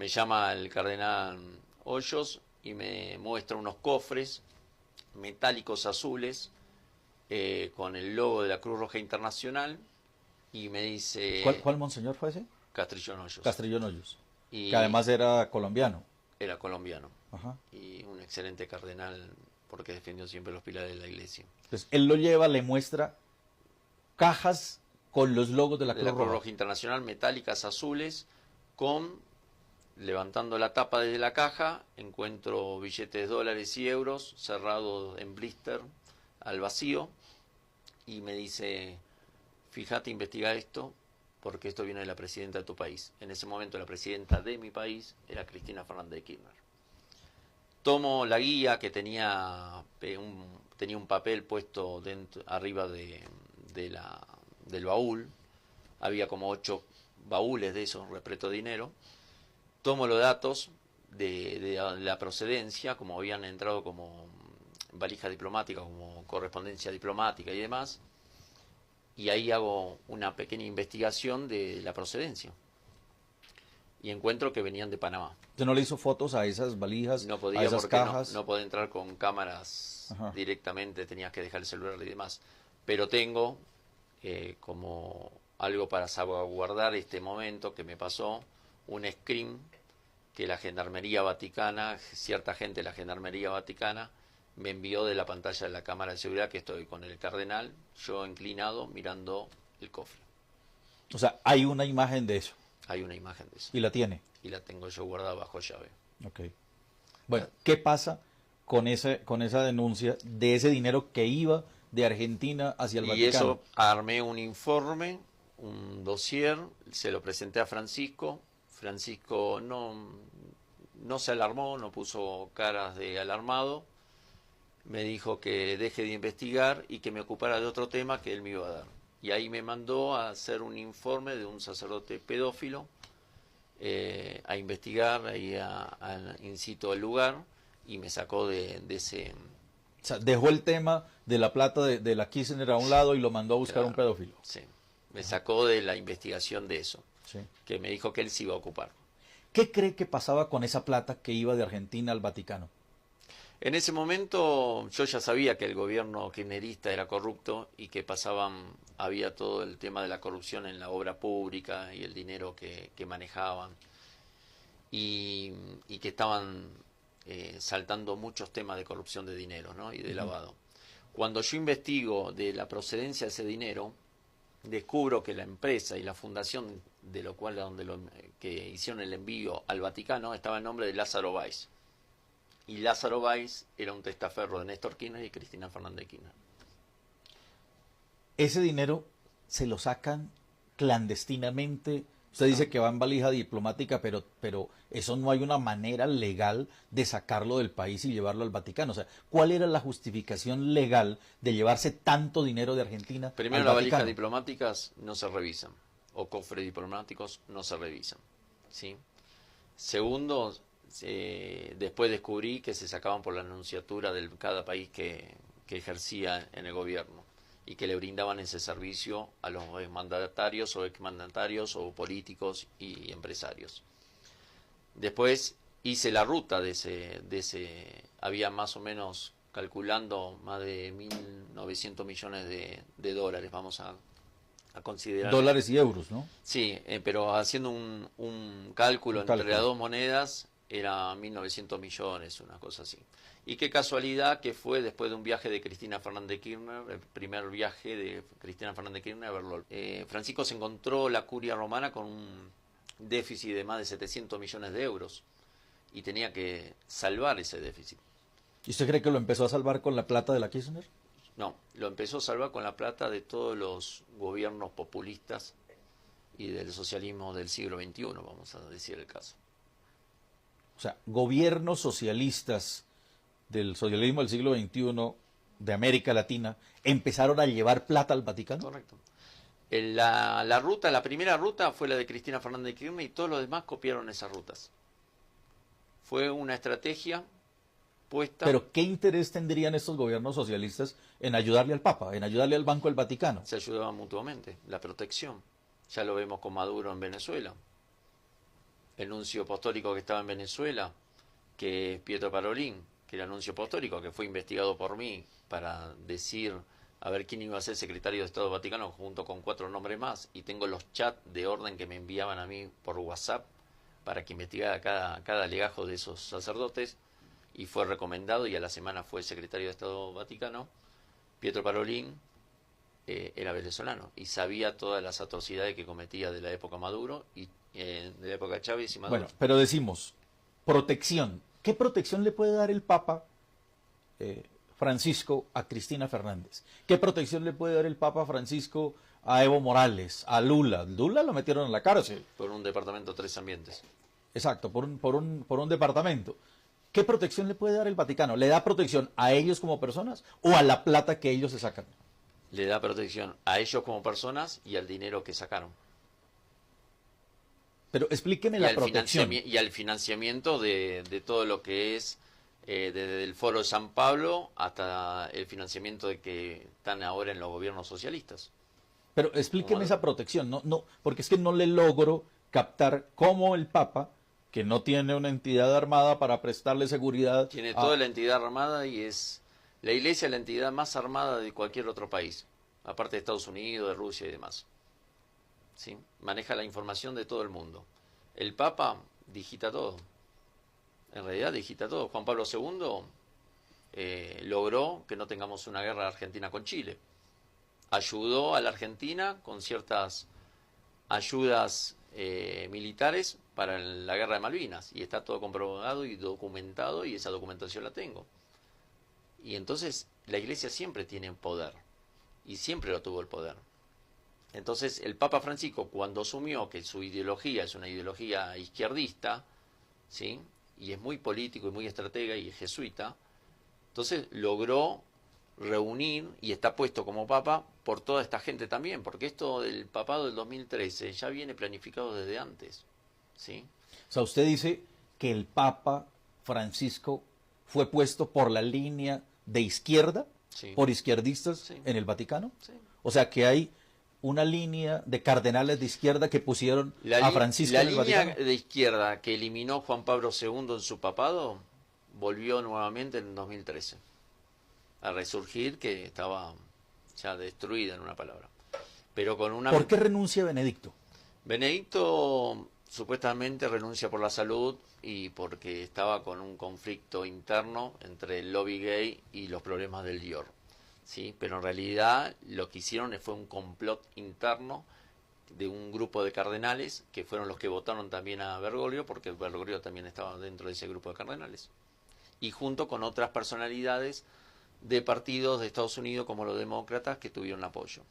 Me llama el cardenal Hoyos y me muestra unos cofres metálicos azules con el logo de la Cruz Roja Internacional y me dice... ¿Cuál monseñor fue ese? Castrillón Hoyos. Castrillón Hoyos, Y que además era colombiano. era colombiano. Ajá. Y un excelente cardenal porque defendió siempre los pilares de la iglesia. Entonces, él lo lleva, le muestra cajas con los logos de la De Cruz la Cruz Roja. Roja Internacional, metálicas azules, levantando la tapa desde la caja, encuentro billetes de dólares y euros cerrados en blister al vacío y me dice, fíjate, investiga esto porque esto viene de la presidenta de tu país. En ese momento la presidenta de mi país era Cristina Fernández de Kirchner. Tomo la guía que tenía un papel puesto arriba del baúl, había como 8 baúles de esos repleto de dinero. Tomo los datos de la procedencia, como habían entrado como valija diplomática, como correspondencia diplomática y demás, y ahí hago una pequeña investigación de la procedencia. Y encuentro que venían de Panamá. ¿Usted no le hizo fotos a esas valijas, No a podía esas porque cajas? no podía entrar con cámaras Ajá. directamente, tenías que dejar el celular y demás. Pero tengo como algo para salvaguardar este momento que me pasó, un screen que la Gendarmería Vaticana, cierta gente de la Gendarmería Vaticana, me envió de la pantalla de la cámara de seguridad que estoy con el cardenal, yo inclinado mirando el cofre. O sea, hay una imagen de eso. Hay una imagen de eso. Y la tiene. Y la tengo yo guardada bajo llave. Ok. Bueno, ¿qué pasa con esa denuncia de ese dinero que iba de Argentina hacia el Y Vaticano? eso armé un informe, un dossier, se lo presenté a Francisco. Francisco no se alarmó, no puso caras de alarmado. Me dijo que deje de investigar y que me ocupara de otro tema que él me iba a dar. Y ahí me mandó a hacer un informe de un sacerdote pedófilo, a investigar, ahí in situ el lugar, y me sacó de ese... O sea, dejó el tema de la plata de la Kirchner a un lado y lo mandó a buscar Claro, un pedófilo. Sí, me sacó de la investigación de eso, Sí. que me dijo que él se iba a ocupar. ¿Qué cree que pasaba con esa plata que iba de Argentina al Vaticano? En ese momento yo ya sabía que el gobierno kirchnerista era corrupto y que había todo el tema de la corrupción en la obra pública y el dinero que manejaban y que estaban saltando muchos temas de corrupción de dinero, ¿no? Y de lavado. Cuando yo investigo de la procedencia de ese dinero, descubro que la empresa y la fundación de lo cual que hicieron el envío al Vaticano estaba en nombre de Lázaro Báez. Y Lázaro Báez era un testaferro de Néstor Kirchner y Cristina Fernández de Kirchner. Ese dinero se lo sacan clandestinamente. Usted dice que va en valija diplomática, pero eso no hay una manera legal de sacarlo del país y llevarlo al Vaticano. O sea, ¿cuál era la justificación legal de llevarse tanto dinero de Argentina Primero, al las Vaticano? valijas diplomáticas no se revisan, o cofres diplomáticos no se revisan, ¿sí? Segundo, después descubrí que se sacaban por la nunciatura de cada país que ejercía en el gobierno y que le brindaban ese servicio a los mandatarios o exmandatarios o políticos y empresarios. Después hice la ruta de ese había más o menos, calculando, más de 1.900 millones de dólares, vamos a considerar. Dólares y euros, ¿no? Sí, pero haciendo un cálculo entre las dos monedas, era 1.900 millones, una cosa así. Y qué casualidad que fue después de un viaje de Cristina Fernández de Kirchner, el primer viaje de Cristina Fernández de Kirchner a Berlín. Francisco se encontró la curia romana con un déficit de más de 700 millones de euros y tenía que salvar ese déficit. ¿Y usted cree que lo empezó a salvar con la plata de la Kirchner? No, lo empezó a salvar con la plata de todos los gobiernos populistas y del socialismo del siglo XXI, vamos a decir el caso. O sea, gobiernos socialistas del socialismo del siglo XXI de América Latina empezaron a llevar plata al Vaticano. Correcto. La primera ruta fue la de Cristina Fernández de Kirchner y todos los demás copiaron esas rutas. Fue una estrategia puesta. Pero ¿qué interés tendrían estos gobiernos socialistas en ayudarle al Papa, en ayudarle al Banco del Vaticano? Se ayudaban mutuamente, la protección. Ya lo vemos con Maduro en Venezuela. el nuncio apostólico que estaba en Venezuela, que es Pietro Parolin, que era nuncio apostólico, que fue investigado por mí para decir a ver quién iba a ser secretario de Estado Vaticano junto con 4 nombres más, y tengo los chats de orden que me enviaban a mí por WhatsApp para que investigara cada legajo de esos sacerdotes, y fue recomendado y a la semana fue secretario de Estado Vaticano. Pietro Parolin era venezolano y sabía todas las atrocidades que cometía de la época Maduro y de la época Chávez y Maduro. Bueno, pero decimos, protección. ¿Qué protección le puede dar el Papa Francisco a Cristina Fernández? ¿Qué protección le puede dar el Papa Francisco a Evo Morales, a Lula? Lula lo metieron en la cárcel. Por un departamento 3 ambientes. Exacto, por un departamento. ¿Qué protección le puede dar el Vaticano? ¿Le da protección a ellos como personas o a la plata que ellos se sacan? Le da protección a ellos como personas y al dinero que sacaron. Pero explíqueme la protección. Y al financiamiento de todo lo que es, desde el Foro de San Pablo hasta el financiamiento de que están ahora en los gobiernos socialistas. Pero explíqueme esa protección, no, porque es que no le logro captar cómo el Papa, que no tiene una entidad armada para prestarle seguridad... Tiene toda la entidad armada y es... La Iglesia es la entidad más armada de cualquier otro país, aparte de Estados Unidos, de Rusia y demás. ¿Sí? Maneja la información de todo el mundo. El Papa digita todo. En realidad digita todo. Juan Pablo II logró que no tengamos una guerra argentina con Chile. Ayudó a la Argentina con ciertas ayudas militares para la guerra de Malvinas. Y está todo comprobado y documentado y esa documentación la tengo. Y entonces la Iglesia siempre tiene poder. Y siempre lo tuvo el poder. Entonces el Papa Francisco, cuando asumió que su ideología es una ideología izquierdista, ¿sí?, y es muy político y muy estratega y es jesuita, entonces logró reunir y está puesto como Papa por toda esta gente también, porque esto del papado del 2013 ya viene planificado desde antes, ¿sí? O sea, usted dice que el Papa Francisco fue puesto por la línea de izquierda, Sí. por izquierdistas Sí. en el Vaticano. Sí. O sea, que hay una línea de cardenales de izquierda que pusieron a Francisco en el La línea Vaticano. de izquierda que eliminó Juan Pablo II en su papado volvió nuevamente en 2013 a resurgir, que estaba ya destruida en una palabra. Pero con una... ¿Por qué renuncia Benedicto? Benedicto supuestamente renuncia por la salud y porque estaba con un conflicto interno entre el lobby gay y los problemas del Dior. ¿Sí? Pero en realidad lo que hicieron fue un complot interno de un grupo de cardenales que fueron los que votaron también a Bergoglio, porque Bergoglio también estaba dentro de ese grupo de cardenales. Y junto con otras personalidades de partidos de Estados Unidos como los demócratas que tuvieron apoyo.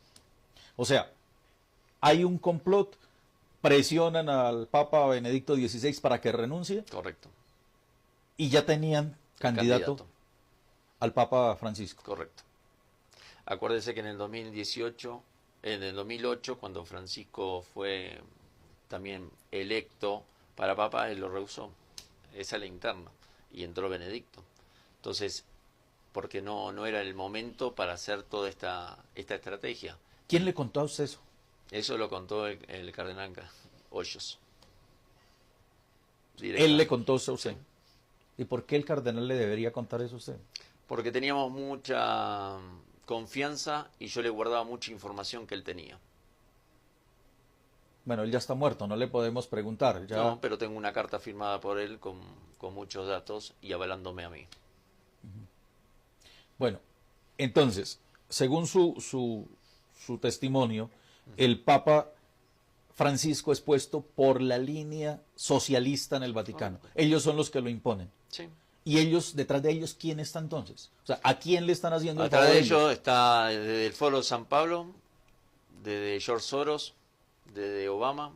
O sea, hay un complot, presionan al Papa Benedicto XVI para que renuncie Correcto. y ya tenían candidato al Papa Francisco. Correcto. Acuérdese que en el 2018, en el 2008, cuando Francisco fue también electo para Papa, él lo rehusó. Esa es la interna. Y entró Benedicto. Entonces, porque no era el momento para hacer toda esta estrategia. ¿Quién le contó a usted eso? Eso lo contó el cardenal Hoyos. Él le contó eso a usted. ¿Y por qué el cardenal le debería contar eso a usted? Porque teníamos mucha confianza y yo le guardaba mucha información que él tenía. Bueno, él ya está muerto, no le podemos preguntar. Ya... No, pero tengo una carta firmada por él con muchos datos y avalándome a mí. Bueno, entonces, según su testimonio, el Papa Francisco es puesto por la línea socialista en el Vaticano. Ellos son los que lo imponen. Sí. ¿Y ellos, detrás de ellos, quién está entonces? O sea, ¿a quién le están haciendo el favor? favor? Detrás de ellos está desde el Foro de San Pablo, desde George Soros, desde Obama,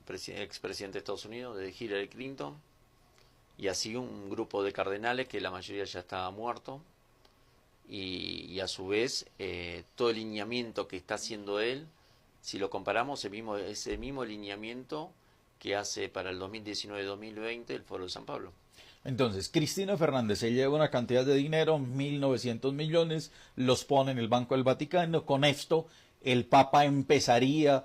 expresidente de Estados Unidos, desde Hillary Clinton, y así un grupo de cardenales que la mayoría ya estaba muerto, y a su vez todo el lineamiento que está haciendo él, si lo comparamos, ese mismo lineamiento que hace para el 2019-2020 el Foro de San Pablo. Entonces, Cristina Fernández se lleva una cantidad de dinero, 1.900 millones, los pone en el Banco del Vaticano. Con esto, el Papa empezaría